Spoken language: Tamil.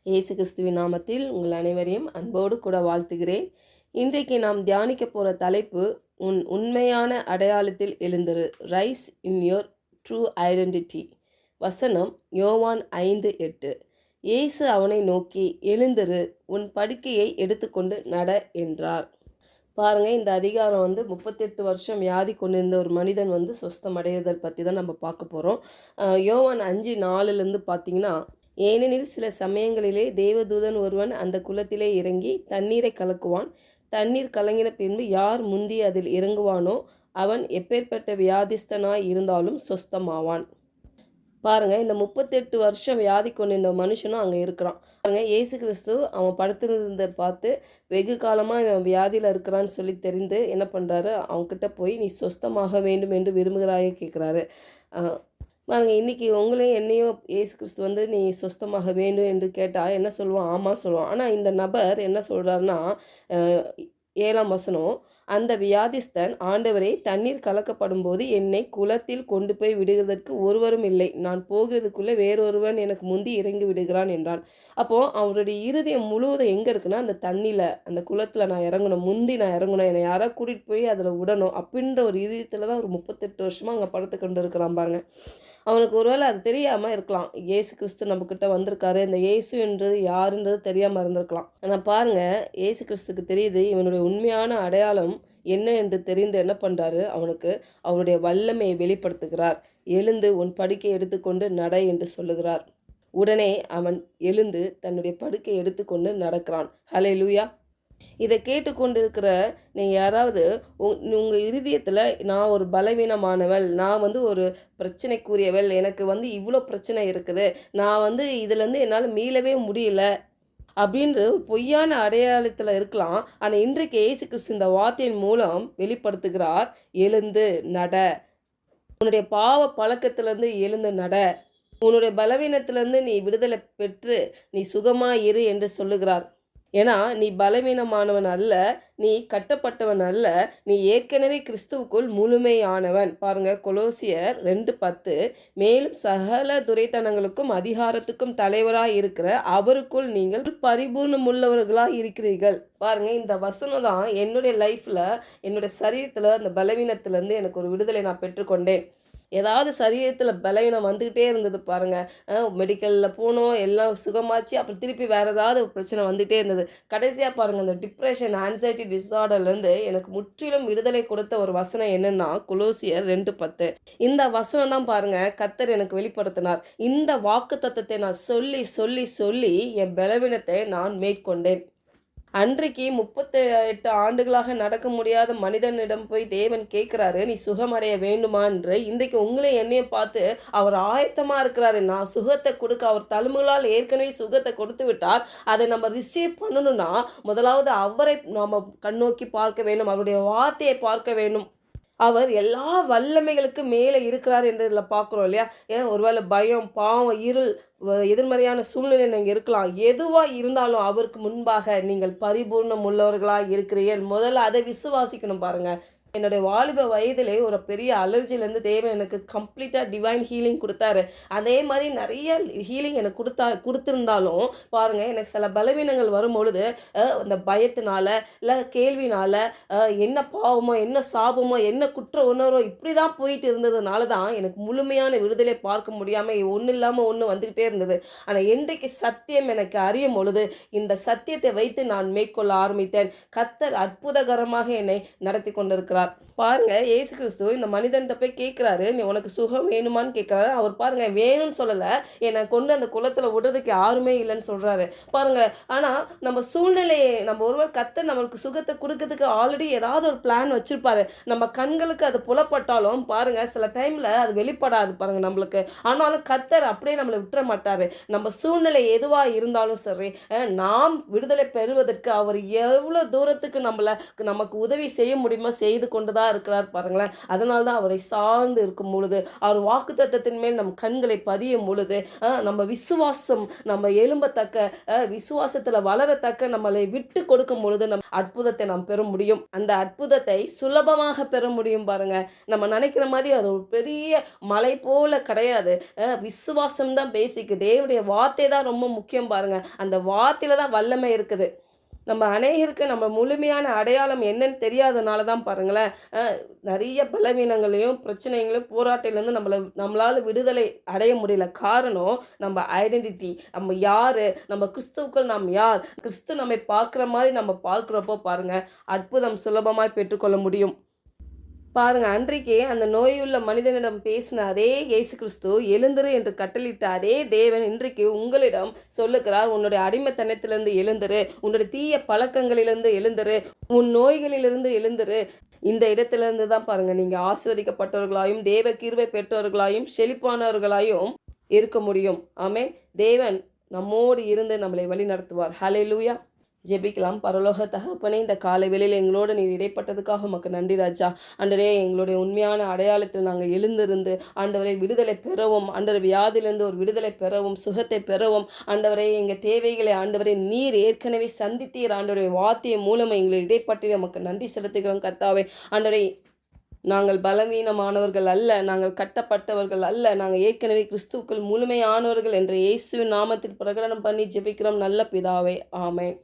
இயேசு கிறிஸ்துவின் நாமத்தில் உங்கள் அனைவரையும் அன்போடு கூட வாழ்த்துகிறேன். இன்றைக்கு நாம் தியானிக்க போகிற தலைப்பு, உன் உண்மையான அடையாளத்தில் எழுந்திரு. Rice in your true identity. வசனம் யோவான் 5:8. இயேசு அவனை நோக்கி, எழுந்திரு, உன் படுக்கையை எடுத்துக்கொண்டு நட என்றார். பாருங்கள், இந்த அதிகாரம் 38 வருஷம் வியாதி கொண்டிருந்த ஒரு மனிதன் சொஸ்தம் அடைதல் பற்றி தான் நம்ம பார்க்க போகிறோம். யோவான் 5:4 பார்த்தீங்கன்னா, ஏனெனில் சில சமயங்களிலே தேவதூதன் ஒருவன் அந்த குளத்திலே இறங்கி தண்ணீரை கலக்குவான். தண்ணீர் கலங்கின பின்பு யார் முந்தி அதில் இறங்குவானோ அவன் எப்பேற்பட்ட வியாதிஸ்தனாய் இருந்தாலும் சொஸ்தமாவான். பாருங்கள், இந்த 38 வருஷம் வியாதி கொண்டிருந்த மனுஷனும் அங்கே இருக்கிறான். பாருங்கள், இயேசு கிறிஸ்து அவன் படுத்திருந்ததை பார்த்து வெகு காலமாக இவன் வியாதியில் இருக்கிறான்னு சொல்லி தெரிந்து என்ன பண்ணுறாரு, அவன்கிட்ட போய் நீ சொஸ்தமாக வேண்டும் என்று விரும்புகிறாயே கேட்குறாரு. பாருங்க, இன்றைக்கி உங்களையும் என்னையும் இயேசு கிறிஸ்து நீ சொஸ்தமாக வேண்டும் என்று கேட்டால் என்ன சொல்லுவான்? ஆமாம் சொல்லுவான். ஆனால் இந்த நபர் என்ன சொல்கிறாருன்னா, 7ஆம் வசனம், அந்த வியாதிஸ்தன், ஆண்டவரே, தண்ணீர் கலக்கப்படும் போது என்னை குளத்தில் கொண்டு போய் விடுவதற்கு ஒருவரும் இல்லை. நான் போகிறதுக்குள்ளே வேறொருவன் எனக்கு முந்தி இறங்கி விடுகிறான் என்றான். அப்போது அவருடைய இருதயம் முழுவதும் எங்கே இருக்குன்னா, அந்த தண்ணியில், அந்த குளத்தில் நான் இறங்கணும், முந்தி நான் இறங்கணும், என்னை யாராவது கூட்டிகிட்டு போய் அதில் விடணும் அப்படின்ற ஒரு இதயத்தில் தான் ஒரு 38 வருஷமாக அங்கே படுத்து கொண்டு இருக்கிறான். பாருங்க, அவனுக்கு ஒருவேளை அது தெரியாமல் இருக்கலாம். இயேசு கிறிஸ்து நம்மக்கிட்ட வந்திருக்காரு, இந்த இயேசுன்றது யாருன்றது தெரியாமல் இருந்திருக்கலாம். ஆனால் பாருங்கள், இயேசு கிறிஸ்துக்கு தெரியுது இவனுடைய உண்மையான அடையாளம் என்ன என்று தெரிந்து என்ன பண்ணுறாரு, அவனுக்கு அவருடைய வல்லமையை வெளிப்படுத்துகிறார். எழுந்து உன் படுக்கையை எடுத்துக்கொண்டு நட என்று சொல்லுகிறார். உடனே அவன் எழுந்து தன்னுடைய படுக்கையை எடுத்துக்கொண்டு நடக்கிறான். ஹல்லேலூயா. இதை கேட்டுக்கொண்டிருக்கிற நீங்கள் யாராவது உங்கள் இருதயத்தில், நான் ஒரு பலவீனமானவள், நான் ஒரு பிரச்சனைக்குரியவள், எனக்கு இவ்வளோ பிரச்சனை இருக்குது, நான் இதுலேருந்து என்னால் மீளவே முடியல அப்படின்ற பொய்யான அடையாளத்தில் இருக்கலாம். ஆனால் இன்றைக்கு இயேசு கிறிஸ்து இந்த வார்த்தையின் மூலம் வெளிப்படுத்துகிறார். எழுந்து நட, உன்னுடைய பாவ பழக்கத்திலேருந்து எழுந்து நட, உன்னுடைய பலவீனத்திலேருந்து நீ விடுதலை பெற்று நீ சுகமாக இரு என்று சொல்லுகிறார். ஏன்னா நீ பலவீனமானவன் அல்ல, நீ கட்டப்பட்டவன் அல்ல, நீ ஏற்கனவே கிறிஸ்துவுக்குள் முழுமையானவன். பாருங்க, கொலோசியர் 2:10, மேலும் சகல துரைத்தனங்களுக்கும் அதிகாரத்துக்கும் தலைவராய் இருக்கிற அவருக்குள் நீங்கள் பரிபூர்ணமுள்ளவர்களாக இருக்கிறீர்கள். பாருங்க, இந்த வசனம் தான் என்னுடைய லைஃப்பில், என்னுடைய சரீரத்தில் அந்த பலவீனத்திலேருந்து எனக்கு ஒரு விடுதலை நான் பெற்றுக்கொண்டேன். ஏதாவது சரீரத்தில் பலவீனம் வந்துக்கிட்டே இருந்தது பாருங்கள். மெடிக்கலில் போனோம், எல்லாம் சுகமாச்சு, அப்புறம் திருப்பி வேறு ஏதாவது பிரச்சனை வந்துகிட்டே இருந்தது. கடைசியாக பாருங்கள், இந்த டிப்ரெஷன், ஆன்சைட்டி டிஸார்டர்லேருந்து எனக்கு முற்றிலும் விடுதலை கொடுத்த ஒரு வசனம் என்னென்னா கொலோசியர் 2:10. இந்த வசனம் தான் பாருங்கள் கர்த்தர் எனக்கு வெளிப்படுத்தினார். இந்த வாக்கு தத்தத்தை நான் சொல்லி சொல்லி சொல்லி என் பலவீனத்தை நான் மேற்கொண்டேன். அன்றைக்கு 38 ஆண்டுகளாக நடக்க முடியாத மனிதனிடம் போய் தேவன் கேட்குறாரு, நீ சுகமடைய வேண்டுமா என்று. இன்றைக்கு உங்களை என்னையை பார்த்து அவர் ஆயத்தமாக இருக்கிறாரு, நான் சுகத்தை கொடுக்க. அவர் தழும்புகளால் ஏற்கனவே சுகத்தை கொடுத்து விட்டார். அதை நம்ம ரிசீவ் பண்ணணும்னா முதலாவது அவரை நாம் கண்ணோக்கி பார்க்க வேண்டும், அவருடைய வார்த்தையை பார்க்க வேண்டும். அவர் எல்லா வல்லமைகளுக்கு மேலே இருக்கிறார் என்று இதில் பார்க்குறோம் இல்லையா? ஏன் ஒருவேளை பயம், பாவம், இருள், எதிர்மறையான சூழ்நிலை நீங்கள் இருக்கலாம். எதுவாக இருந்தாலும் அவருக்கு முன்பாக நீங்கள் பரிபூர்ணம் உள்ளவர்களாக இருக்கிறீர்கள். முதல்ல அதை விசுவாசிக்கணும். பாருங்கள், என்னுடைய வாலிப வயதிலே ஒரு பெரிய அலர்ஜிலேருந்து தேவன் எனக்கு கம்ப்ளீட்டாக டிவைன் ஹீலிங் கொடுத்தாரு. அதே மாதிரி நிறைய ஹீலிங் எனக்கு கொடுத்துருந்தாலும் பாருங்கள், எனக்கு சில பலவீனங்கள் வரும்பொழுது அந்த பயத்தினால, இல்லை கேள்வினால், என்ன பாவமோ, என்ன சாபமோ, என்ன குற்ற உணர்வோ, இப்படி தான் போயிட்டு இருந்ததுனால தான் எனக்கு முழுமையான விடுதலை பார்க்க முடியாமல் ஒன்றும் இல்லாமல் ஒன்று வந்துக்கிட்டே இருந்தது. ஆனால் இன்றைக்கு சத்தியம் எனக்கு அறியும் பொழுது இந்த சத்தியத்தை வைத்து நான் மேற்கொள்ள ஆரம்பித்தேன். கர்த்தர் அற்புதகரமாக என்னை நடத்தி கொண்டிருக்கிறார். பாருங்க, இயேசு கிறிஸ்து இந்த மனிதன்கிட்ட போய் கேட்குறாரு, நீ உனக்கு சுகம் வேணுமான்னு கேட்குறாரு. அவர் பாருங்க வேணும்னு சொல்லலை, என்னை கொண்டு அந்த குளத்தில் விடுறதுக்கு யாருமே இல்லைன்னு சொல்கிறாரு. பாருங்க, ஆனால் நம்ம சூழ்நிலையை, நம்ம ஒருவர் கர்த்தர் நம்மளுக்கு சுகத்தை கொடுக்கறதுக்கு ஆல்ரெடி ஏதாவது ஒரு பிளான் வச்சுருப்பாரு. நம்ம கண்களுக்கு அது புலப்பட்டாலும் பாருங்க சில டைமில் அது வெளிப்படாது பாருங்க நம்மளுக்கு. ஆனாலும் கர்த்தர் அப்படியே நம்மளை விட்டுற மாட்டார். நம்ம சூழ்நிலை எதுவாக இருந்தாலும் சரி, நாம் விடுதலை பெறுவதற்கு அவர் எவ்வளோ தூரத்துக்கு நமக்கு உதவி செய்ய முடியுமோ செய்து கொண்டுதான் இருக்கிறார் பாருங்களேன். அதனால தான் அவரை சார்ந்து இருக்கும் பொழுது, அவர் வாக்குத்தத்தத்தின் மேல் நம் கண்களை பதியும் பொழுது, நம்ம விசுவாசம் நம்ம எழும்பத்தக்க, விசுவாசத்துல வளரத்தக்க நம்மளை விட்டு கொடுக்கும் பொழுது அற்புதத்தை நாம் பெற முடியும். அந்த அற்புதத்தை சுலபமாக பெற முடியும் பாருங்க. நம்ம நினைக்கிற மாதிரி அது ஒரு பெரிய மலை போல கிடையாது. விசுவாசம் தான் பேசிக். தேவனுடைய வார்த்தை தான் ரொம்ப முக்கியம் பாருங்க. அந்த வார்த்தையில தான் வல்லமை இருக்குது. நம்ம அநேகருக்கு நம்ம முழுமையான அடையாளம் என்னன்னு தெரியாதனால தான் பாருங்களேன், நிறைய பலவீனங்களையும் பிரச்சனைகளையும் போராட்டிலேருந்து நம்மளால் விடுதலை அடைய முடியல. காரணம் நம்ம ஐடென்டிட்டி, நம்ம யார், நம்ம கிறிஸ்துவுக்குள் நாம் யார், கிறிஸ்து நம்மை பார்க்குற மாதிரி நம்ம பார்க்குறப்போ பாருங்கள் அற்புதம் சுலபமாக பெற்றுக்கொள்ள முடியும். பாருங்க, அன்றைக்கே அந்த நோயுள்ள மனிதனிடம் பேசின அதே இயேசு கிறிஸ்து எழுந்திரு என்று கட்டளிட்ட அதே தேவன் இன்றைக்கு உங்களிடம் சொல்லுகிறார், உன்னுடைய அடிமைத்தனத்திலிருந்து எழுந்திரு, உன்னுடைய தீய பழக்கங்களிலிருந்து எழுந்திரு, உன் நோய்களிலிருந்து எழுந்திரு. இந்த இடத்திலிருந்து தான் பாருங்க நீங்க ஆசீர்வதிக்கப்பட்டவர்களாயும் தேவ கிருபை பெற்றவர்களாயும் செழிப்பானவர்களாயும் இருக்க முடியும். ஆமென். தேவன் நம்மோடு இருந்து நம்மளை வழி நடத்துவார். ஹல்லேலூயா. ஜெபிக்கலாம். பரலோக தகப்பனே, இந்த காலை வேளையில் எங்களோடு நீர் இடைப்பட்டதுக்காக உமக்கு நன்றி ராஜா. ஆண்டவரே, எங்களுடைய உண்மையான அடையாளத்தில் நாங்கள் எழுந்திருந்து ஆண்டவரை விடுதலை பெறவும், ஆண்டவர் வியாதியிலிருந்து ஒரு விடுதலை பெறவும், சுகத்தை பெறவும், ஆண்டவரே எங்கள் தேவைகளை ஆண்டவரை நீர் ஏற்கனவே சந்தித்தீர். ஆண்டவரை வார்த்தையை மூலமாக எங்களை இடைப்பட்டு நமக்கு நன்றி செலுத்துகிறோம் கர்த்தாவே. ஆண்டவரை, நாங்கள் பலவீனமானவர்கள் அல்ல, நாங்கள் கட்டப்பட்டவர்கள் அல்ல, நாங்கள் ஏற்கனவே கிறிஸ்துவுக்குள் முழுமையானவர்கள் என்ற இயேசுவின் நாமத்தில் பிரகடனம் பண்ணி ஜெபிக்கிறோம் நல்ல பிதாவே. ஆமென்.